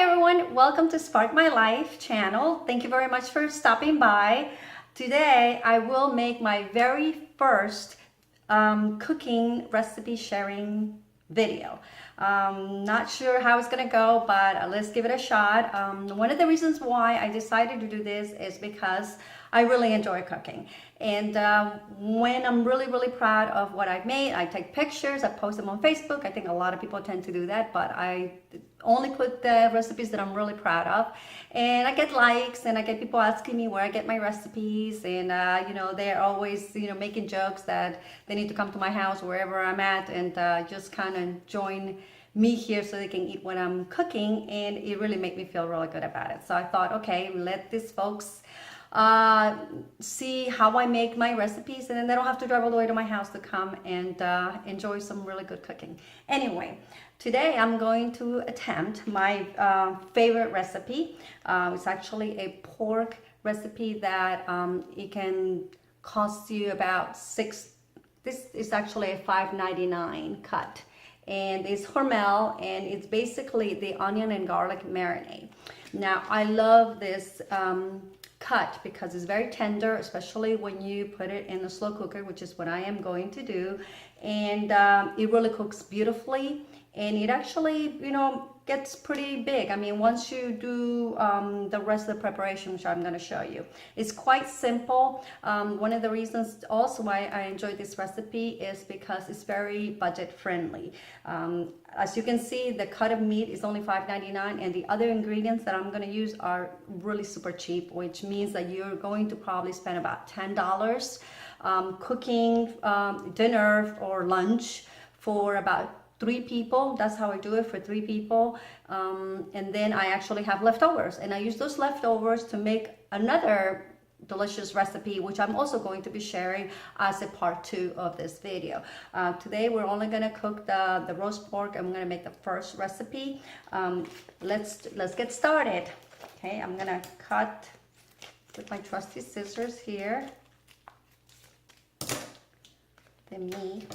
Hi everyone, welcome to Spark My Life channel. Thank you very much for stopping by. Today I will make my very first cooking recipe sharing video. Not sure how it's gonna go, but let's give it a shot. One of the reasons why I decided to do this is because I really enjoy cooking. And when I'm really proud of what I've made, I take pictures, I post them on Facebook. I think a lot of people tend to do that, but I only put the recipes that I'm really proud of. And I get likes and I get people asking me where I get my recipes, and you know, they're always, you know, making jokes that they need to come to my house wherever I'm at and just kind of join me here so they can eat what I'm cooking, and it really made me feel really good about it. So I thought, okay, let these folks see how I make my recipes, and then they don't have to drive all the way to my house to come and enjoy some really good cooking. Anyway, today I'm going to attempt my favorite recipe. It's actually a pork recipe that it can cost you about this is actually a $5.99 cut, and it's hormel, and it's basically the onion and garlic marinade. Now I love this cut because it's very tender, especially when you put it in a slow cooker, which is what I am going to do. And it really cooks beautifully, and it actually, you know, gets pretty big. I mean, once you do the rest of the preparation, which I'm going to show you, it's quite simple. One of the reasons also why I enjoy this recipe is because it's very budget friendly. As you can see, the cut of meat is only $5.99, and the other ingredients that I'm going to use are really super cheap, which means that you're going to probably spend about $10 cooking dinner or lunch for about 3 people. That's how I do it, for 3 people. And then I actually have leftovers, and I use those leftovers to make another delicious recipe, which I'm also going to be sharing as a part 2 of this video. Today we're only going to cook the roast pork. I'm going to make the first recipe. Let's get started. Okay, I'm going to cut with my trusty scissors here the meat.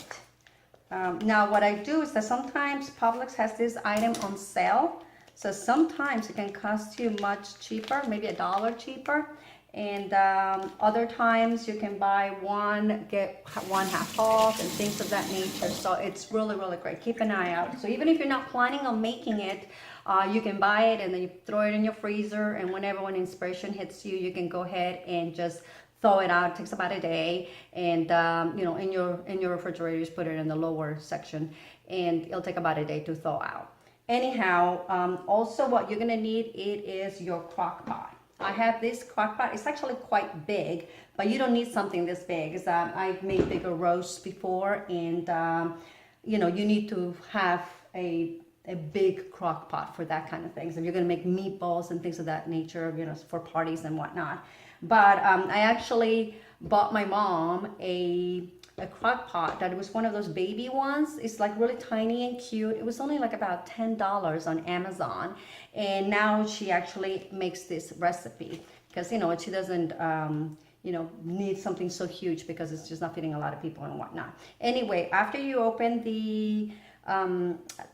Now what I do is that sometimes Publix has this item on sale, so sometimes it can cost you much cheaper, maybe $1 cheaper, and other times you can buy one get one half off and things of that nature. So it's really great. Keep an eye out. So even if you're not planning on making it, you can buy it and then you throw it in your freezer, and whenever when inspiration hits you, you can go ahead and just thaw it out. It takes about a day, and you know, in your refrigerator, just put it in the lower section, and it'll take about a day to thaw out. Anyhow, also what you're gonna need, it is your crock pot. I have this crock pot. It's actually quite big, but you don't need something this big. I've made bigger roasts before, and you know, you need to have a big crock pot for that kind of things. If you're gonna make meatballs and things of that nature, you know, for parties and whatnot. But I actually bought my mom a crock pot that was one of those baby ones. It's like really tiny and cute. It was only like about $10 on Amazon, and now she actually makes this recipe because, you know, she doesn't you know, need something so huge because it's just not fitting a lot of people and whatnot. Anyway, after you open the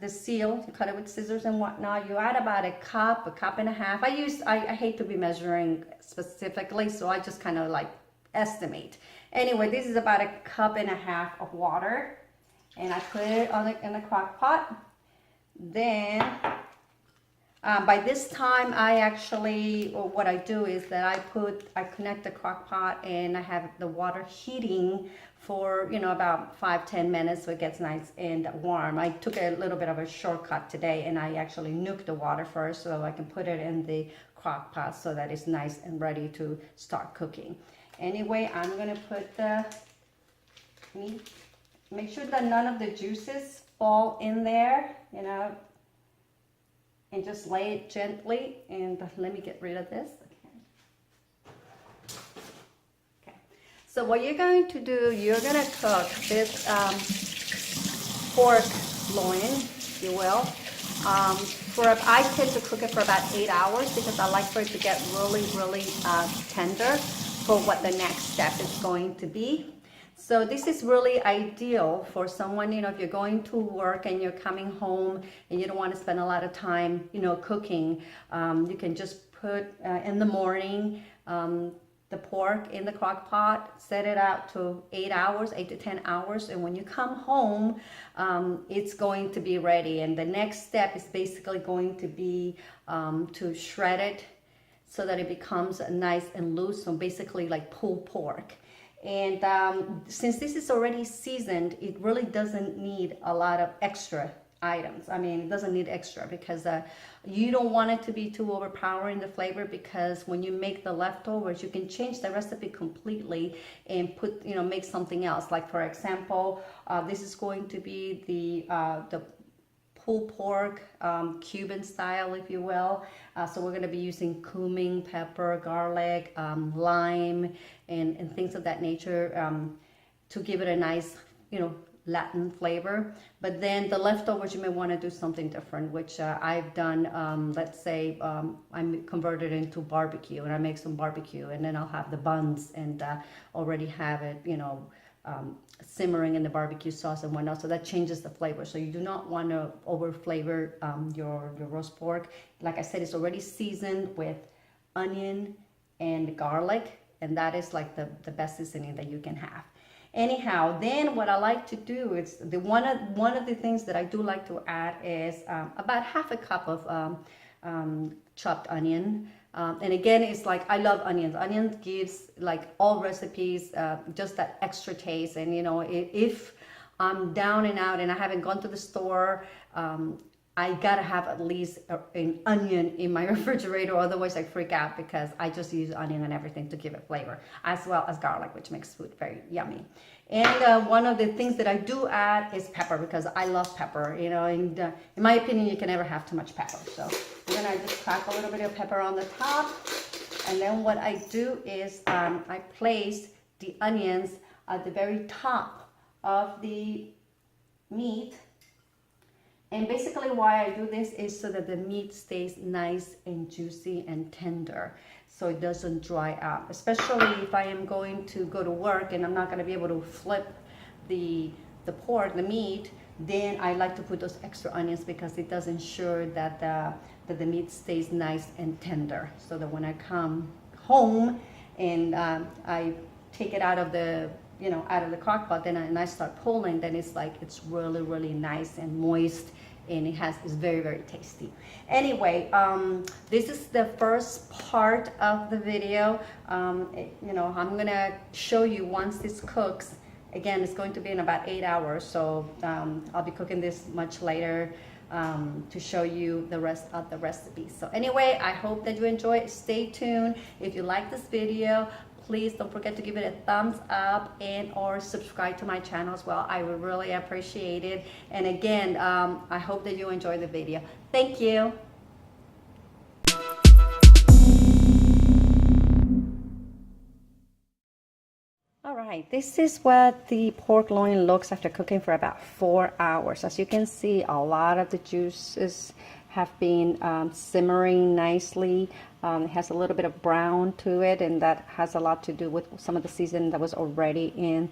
seal, you cut it with scissors and whatnot, you add about a cup and a half. I hate to be measuring specifically, so I just kind of like estimate. Anyway, this is about a cup and a half of water, and I put it in the crock pot. Then by this time, I actually, or what I do is that I connect the crock pot, and I have the water heating for, you know, about 5-10 minutes, so it gets nice and warm. I took a little bit of a shortcut today, and I actually nuked the water first so I can put it in the crock pot so that it's nice and ready to start cooking. Anyway, I'm gonna put the meat. Make sure that none of the juices fall in there, you know, and just lay it gently. And let me get rid of this. Okay. So what you're going to do, you're gonna cook this pork loin, if you will. I tend to cook it for about 8 hours because I like for it to get really tender for what the next step is going to be. So this is really ideal for someone, if you're going to work and you're coming home and you don't want to spend a lot of time, cooking. You can just put in the morning the pork in the crock pot, set it out to 8 hours, 8 to 10 hours. And when you come home, it's going to be ready. And the next step is basically going to be to shred it so that it becomes nice and loose. So basically like pulled pork. And since this is already seasoned, it really doesn't need a lot of extra items. I mean, it doesn't need extra because you don't want it to be too overpowering the flavor, because when you make the leftovers, you can change the recipe completely and put, make something else. Like for example, this is going to be the pulled pork, Cuban style, if you will. So we're going to be using cumin, pepper, garlic, lime, and things of that nature to give it a nice, Latin flavor. But then the leftovers, you may want to do something different, which I've done. Let's say I'm converted into barbecue, and I make some barbecue, and then I'll have the buns and already have it, simmering in the barbecue sauce and whatnot. So that changes the flavor. So you do not want to over flavor your roast pork. Like I said, it's already seasoned with onion and garlic, and that is like the best seasoning that you can have. Anyhow, then what I like to do is one of the things that I do like to add is about half a cup of chopped onion. And again, it's like, I love onions. Onions gives like all recipes just that extra taste. And if I'm down and out and I haven't gone to the store, I gotta have at least an onion in my refrigerator, otherwise I freak out, because I just use onion and everything to give it flavor, as well as garlic, which makes food very yummy. And one of the things that I do add is pepper, because I love pepper, and in my opinion, you can never have too much pepper. So I'm gonna just crack a little bit of pepper on the top. And then what I do is I place the onions at the very top of the meat. And basically why I do this is so that the meat stays nice and juicy and tender, so it doesn't dry out. Especially if I am going to go to work and I'm not going to be able to flip the pork, the meat, then I like to put those extra onions, because it does ensure that the meat stays nice and tender, so that when I come home and I take it out of the out of the crock pot, and I start pulling, then it's like it's really, really nice and moist, and it's very, very tasty. Anyway, this is the first part of the video. I'm gonna show you once this cooks. Again, it's going to be in about 8 hours, so I'll be cooking this much later to show you the rest of the recipe. So anyway, I hope that you enjoy it. Stay tuned. If you like this video, please don't forget to give it a thumbs up and or subscribe to my channel as well. I would really appreciate it. And again, I hope that you enjoy the video. Thank you. All right, this is what the pork loin looks after cooking for about 4 hours. As you can see, a lot of the juices have been simmering nicely. It has a little bit of brown to it, and that has a lot to do with some of the seasoning that was already in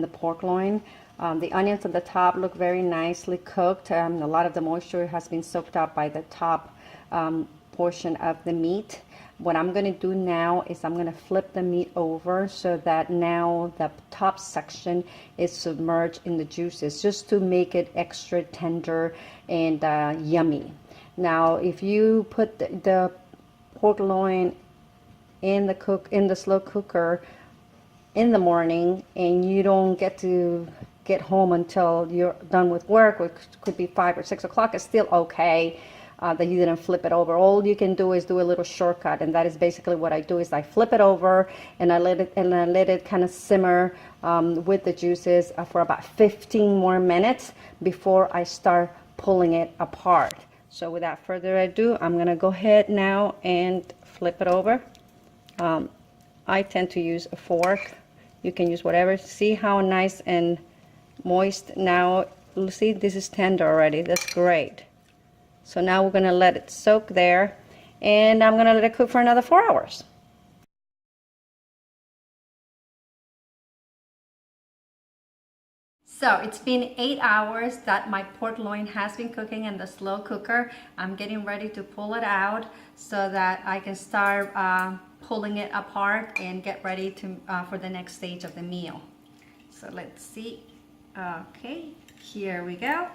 the pork loin. The onions at the top look very nicely cooked. A lot of the moisture has been soaked up by the top portion of the meat. What I'm going to do now is I'm going to flip the meat over so that now the top section is submerged in the juices, just to make it extra tender and yummy. Now, if you put the pork loin in the slow cooker in the morning, and you don't get home until you're done with work, which could be 5 or 6 o'clock, it's still okay that you didn't flip it over. All you can do is do a little shortcut, and that is basically what I do. Is I flip it over and I let it kind of simmer with the juices for about 15 more minutes before I start pulling it apart. So without further ado, I'm gonna go ahead now and flip it over. I tend to use a fork. You can use whatever. See how nice and moist now. See, this is tender already. That's great. So now we're gonna let it soak there, and I'm gonna let it cook for another 4 hours. So it's been 8 hours that my pork loin has been cooking in the slow cooker. I'm getting ready to pull it out so that I can start pulling it apart and get ready to for the next stage of the meal. So let's see. Okay, here we go.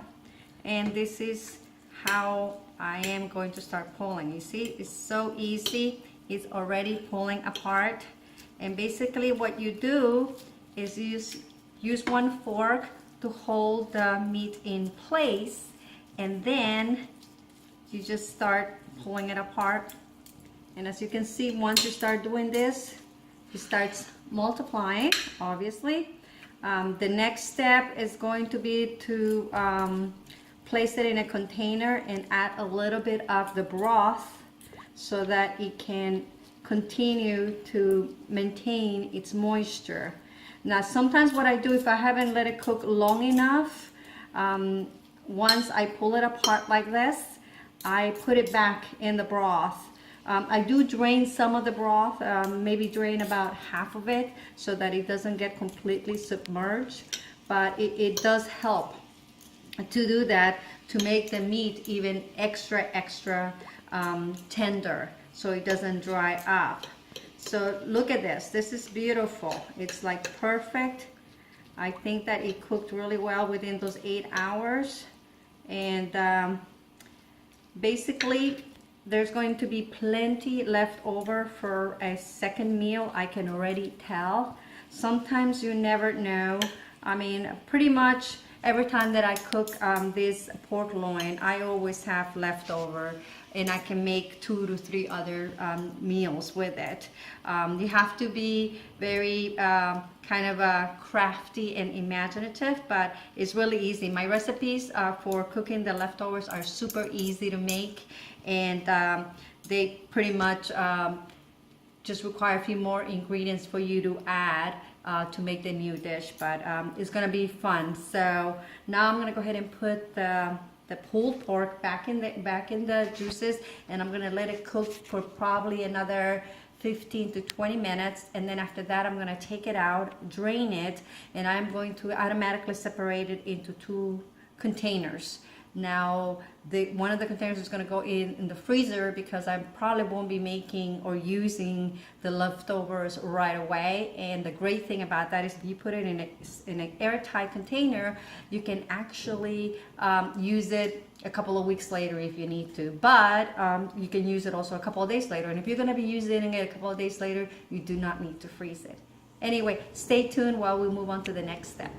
And this is how I am going to start pulling. You see, it's so easy. It's already pulling apart. And basically what you do is use one fork to hold the meat in place, and then you just start pulling it apart. And as you can see, once you start doing this, it starts multiplying, obviously. The next step is going to be to place it in a container and add a little bit of the broth so that it can continue to maintain its moisture. Now sometimes what I do, if I haven't let it cook long enough, once I pull it apart like this, I put it back in the broth. I do drain some of the broth, maybe drain about half of it so that it doesn't get completely submerged, but it does help to do that, to make the meat even extra tender so it doesn't dry up. So look at this. This is beautiful. It's like perfect. I think that it cooked really well within those 8 hours. And basically there's going to be plenty left over for a second meal. I can already tell. Sometimes you never know. I mean, pretty much every time that I cook this pork loin, I always have leftover, and I can make 2 to 3 other meals with it. You have to be very kind of crafty and imaginative, but it's really easy. My recipes for cooking the leftovers are super easy to make, and they pretty much just require a few more ingredients for you to add to make the new dish, but it's gonna be fun. So now I'm gonna go ahead and put the pulled pork back in the juices, and I'm gonna let it cook for probably another 15 to 20 minutes, and then after that I'm gonna take it out, drain it, and I'm going to automatically separate it into 2 containers. Now one of the containers is going to go in the freezer because I probably won't be making or using the leftovers right away. And the great thing about that is if you put it in an airtight container, you can actually use it a couple of weeks later if you need to, but you can use it also a couple of days later. And if you're going to be using it a couple of days later, you do not need to freeze it. Anyway, stay tuned while we move on to the next step.